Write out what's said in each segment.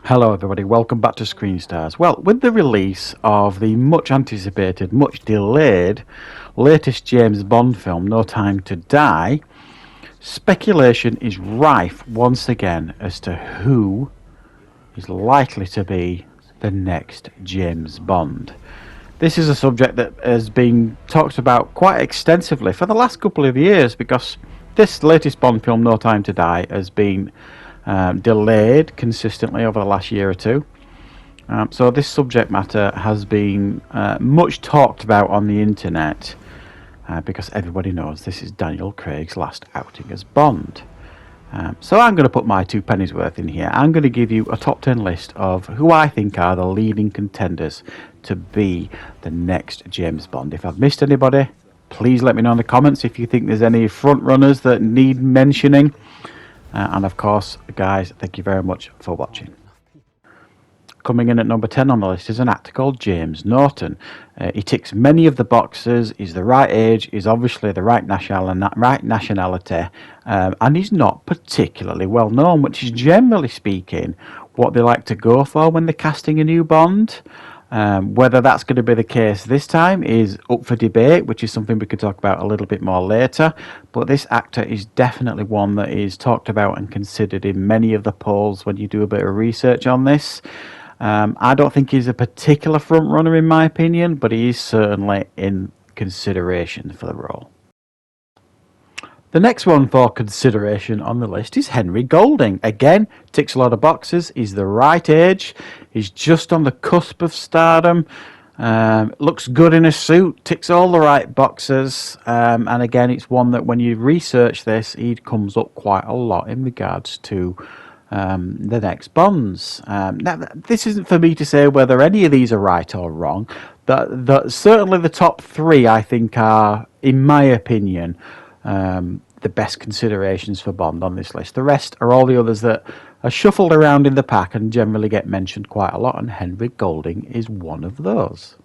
Hello everybody, welcome back to Screenstars. Well, with the release of the much anticipated, much delayed latest James Bond film, No Time to Die, speculation is rife once again as to who is likely to be the next James Bond. This is a subject that has been talked about quite extensively for the last couple of years because this latest Bond film, No Time to Die, has been delayed consistently over the last year or two. So this subject matter has been much talked about on the internet because everybody knows this is Daniel Craig's last outing as Bond. So I'm going to put my two pennies worth in here. I'm going to give you a top 10 list of who I think are the leading contenders to be the next James Bond. If I've missed anybody, please let me know in the comments if you think there's any front runners that need mentioning. And of course, guys, thank you very much for watching. Coming in at number 10 on the list is an actor called James Norton. He ticks many of the boxes. He's the right age. He's obviously the right nationality. And he's not particularly well known, which is generally speaking what they like to go for when they're casting a new Bond. Whether that's going to be the case this time is up for debate, which is something we could talk about a little bit more later. But this actor is definitely one that is talked about and considered in many of the polls when you do a bit of research on this. I don't think he's a particular front runner in my opinion, but he is certainly in consideration for the role. The next one for consideration on the list is Henry Golding. Again, ticks a lot of boxes. He's the right age. He's just on the cusp of stardom. Looks good in a suit. Ticks all the right boxes. And again, it's one that when you research this, he comes up quite a lot in regards to the next Bonds. Now, this isn't for me to say whether any of these are right or wrong. Certainly the top three, I think, are, in my opinion, the best considerations for Bond on this list. The rest are all the others that are shuffled around in the pack and generally get mentioned quite a lot, and Henry Golding is one of those.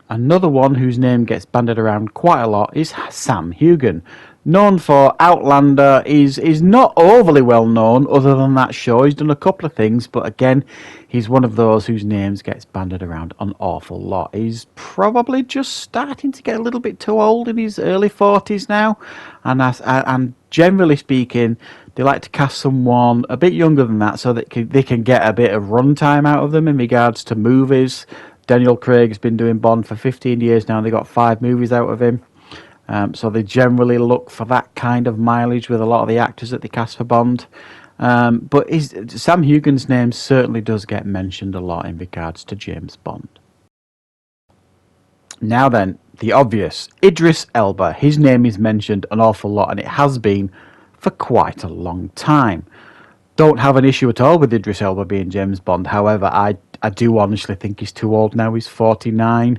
Another one whose name gets bandied around quite a lot is Sam Heughan. Known for Outlander, is not overly well known other than that show. He's done a couple of things, but again, he's one of those whose names gets bandied around an awful lot. He's probably just starting to get a little bit too old in his early 40s now, and generally speaking, they like to cast someone a bit younger than that so that they can get a bit of runtime out of them in regards to movies. Daniel Craig's been doing Bond for 15 years now, and they got 5 movies out of him. So they generally look for that kind of mileage with a lot of the actors that they cast for Bond. But Sam Heughan's name certainly does get mentioned a lot in regards to James Bond. Now then, the obvious, Idris Elba. His name is mentioned an awful lot, and it has been for quite a long time. Don't have an issue at all with Idris Elba being James Bond. However, I do honestly think he's too old now. He's 49.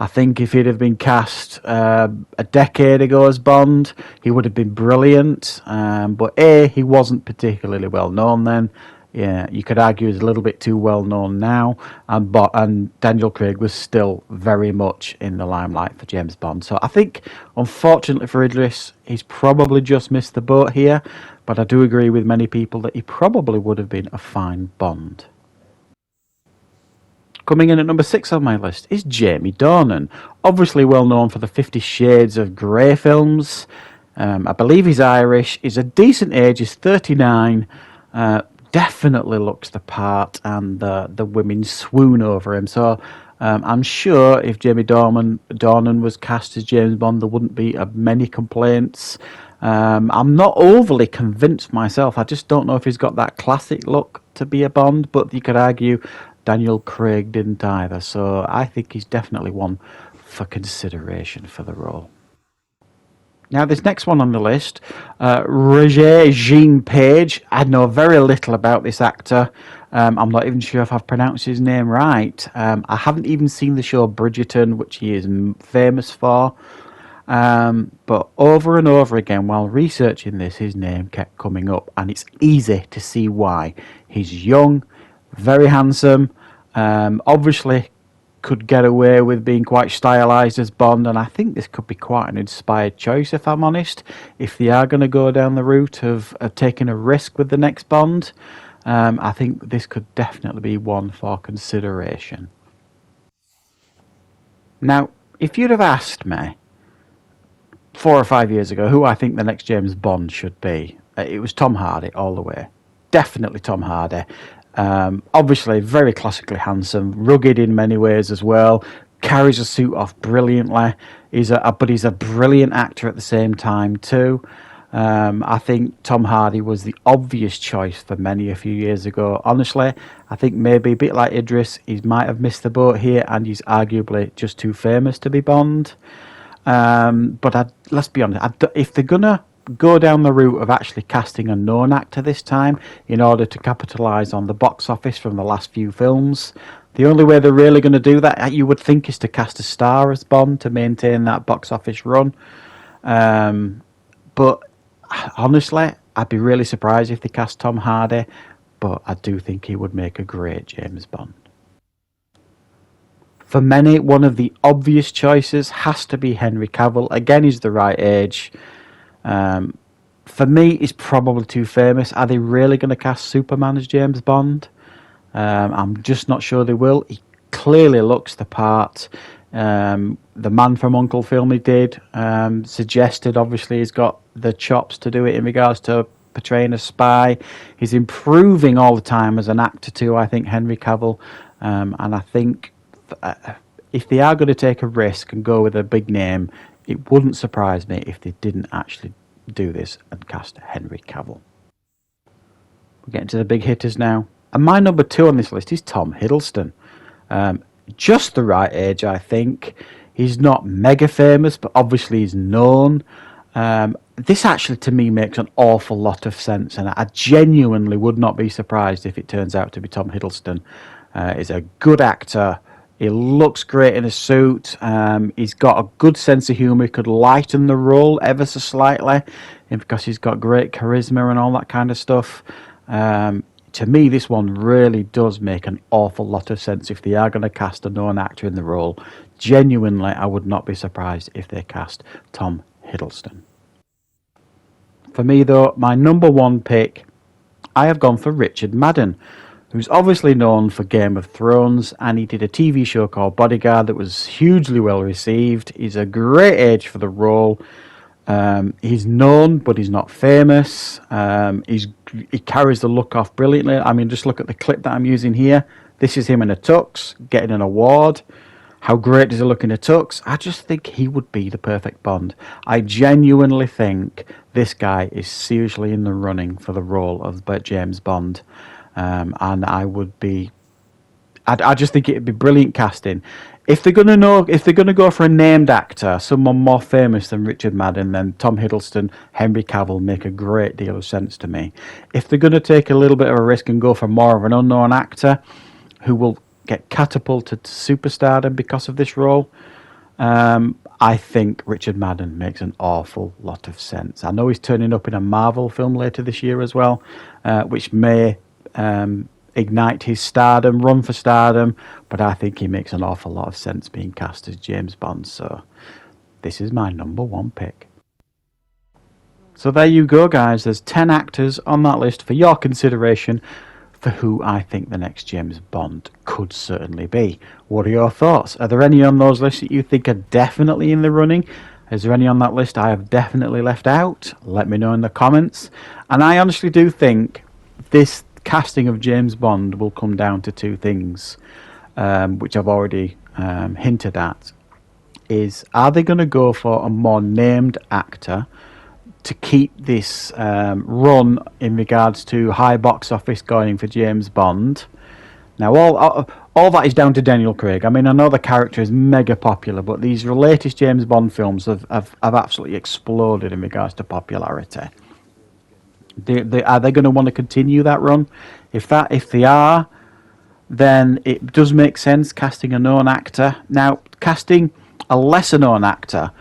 I think if he'd have been cast a decade ago as Bond, he would have been brilliant. But A, he wasn't particularly well known then. Yeah, you could argue he's a little bit too well known now. And Daniel Craig was still very much in the limelight for James Bond. So I think, unfortunately for Idris, he's probably just missed the boat here. But I do agree with many people that he probably would have been a fine Bond. Coming in at number 6 on my list is Jamie Dornan. Obviously well known for the 50 Shades of Grey films. I believe he's Irish. He's a decent age. He's 39. Definitely looks the part, and the women swoon over him. So I'm sure if Jamie Dornan was cast as James Bond, there wouldn't be many complaints. I'm not overly convinced myself. I just don't know if he's got that classic look to be a Bond, but you could argue Daniel Craig didn't either, so I think he's definitely one for consideration for the role. Now, this next one on the list, Regé-Jean Page. I know very little about this actor. I'm not even sure if I've pronounced his name right. I haven't even seen the show Bridgerton, which he is famous for. But over and over again, while researching this, his name kept coming up, and it's easy to see why. He's young, very handsome, obviously could get away with being quite stylized as Bond, and I think this could be quite an inspired choice, if I'm honest, if they are going to go down the route of taking a risk with the next Bond. I think this could definitely be one for consideration. Now, if you'd have asked me 4 or 5 years ago who I think the next James Bond should be, it was Tom Hardy all the way. Definitely Tom Hardy. Obviously, very classically handsome, rugged in many ways as well. Carries a suit off brilliantly. But he's a brilliant actor at the same time too. I think Tom Hardy was the obvious choice for many a few years ago. Honestly, I think maybe a bit like Idris, he might have missed the boat here, and he's arguably just too famous to be Bond. But let's be honest, if they're gonna go down the route of actually casting a known actor this time in order to capitalise on the box office from the last few films, the only way they're really going to do that, you would think, is to cast a star as Bond to maintain that box office run. But honestly, I'd be really surprised if they cast Tom Hardy, but I do think he would make a great James Bond. For many, one of the obvious choices has to be Henry Cavill. Again, he's the right age. For me, he's probably too famous. Are they really going to cast Superman as James Bond? I'm just not sure they will. He clearly looks the part. The Man from U.N.C.L.E. film he did suggested, obviously, he's got the chops to do it in regards to portraying a spy. He's improving all the time as an actor too, I think, Henry Cavill. And I think if they are going to take a risk and go with a big name, it wouldn't surprise me if they didn't actually do this and cast Henry Cavill. We're getting to the big hitters now. And my number 2 on this list is Tom Hiddleston. Just the right age, I think. He's not mega famous, but obviously he's known. This actually, to me, makes an awful lot of sense, and I genuinely would not be surprised if it turns out to be Tom Hiddleston. He's a good actor. He looks great in a suit. He's got a good sense of humour. He could lighten the role ever so slightly, because he's got great charisma and all that kind of stuff. To me, this one really does make an awful lot of sense if they are going to cast a known actor in the role. Genuinely, I would not be surprised if they cast Tom Hiddleston. For me, though, my number 1 pick, I have gone for Richard Madden, who's obviously known for Game of Thrones, and he did a TV show called Bodyguard that was hugely well received. He's a great age for the role. He's known, but he's not famous. He carries the look off brilliantly. I mean, just look at the clip that I'm using here. This is him in a tux, getting an award. How great does he look in a tux? I just think he would be the perfect Bond. I genuinely think this guy is seriously in the running for the role of James Bond. And I just think it'd be brilliant casting. If they're gonna go for a named actor, someone more famous than Richard Madden, then Tom Hiddleston, Henry Cavill make a great deal of sense to me. If they're gonna take a little bit of a risk and go for more of an unknown actor who will get catapulted to superstardom because of this role, I think Richard Madden makes an awful lot of sense. I know he's turning up in a Marvel film later this year as well, which may ignite his run for stardom, but I think he makes an awful lot of sense being cast as James Bond, so this is my number 1 pick. So there you go, guys. There's 10 actors on that list for your consideration for who I think the next James Bond could certainly be. What are your thoughts? Are there any on those lists that you think are definitely in the running? Is there any on that list I have definitely left out? Let me know in the comments. And I honestly do think this casting of James Bond will come down to 2 things, which I've already hinted at. Are they going to go for a more named actor to keep this run in regards to high box office going for James Bond? Now, all that is down to Daniel Craig. I mean, I know the character is mega popular, but these latest James Bond films have absolutely exploded in regards to popularity. Are they going to want to continue that run? If they are, then it does make sense casting a known actor. Now, casting a lesser known actor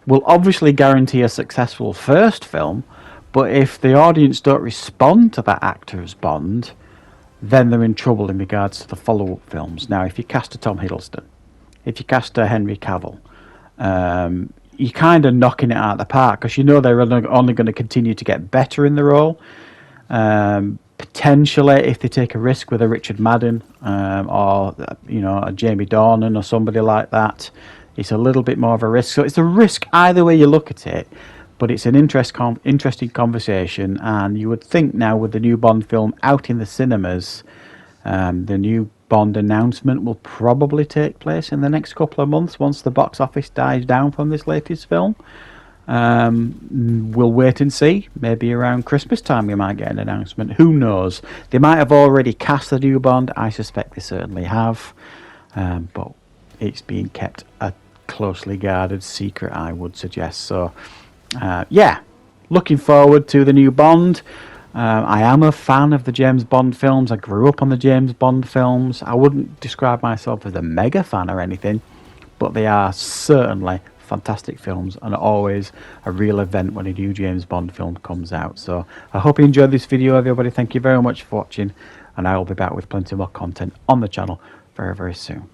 will obviously guarantee a successful first film, but if the audience don't respond to that actor as Bond, then they're in trouble in regards to the follow-up films. Now, if you cast a Tom Hiddleston, if you cast a Henry Cavill, you're kind of knocking it out of the park, because you know they're only going to continue to get better in the role. Potentially, if they take a risk with a Richard Madden or a Jamie Dornan or somebody like that, it's a little bit more of a risk. So it's a risk either way you look at it, but it's an interesting conversation. And you would think now with the new Bond film out in the cinemas, the new Bond announcement will probably take place in the next couple of months once the box office dies down from this latest film. We'll wait and see. Maybe around Christmas time we might get an announcement. Who knows? They might have already cast the new Bond. I suspect they certainly have. But it's being kept a closely guarded secret, I would suggest. So, looking forward to the new Bond. I am a fan of the James Bond films. I grew up on the James Bond films. I wouldn't describe myself as a mega fan or anything, but they are certainly fantastic films and always a real event when a new James Bond film comes out. So I hope you enjoyed this video, everybody. Thank you very much for watching, and I will be back with plenty more content on the channel very, very soon.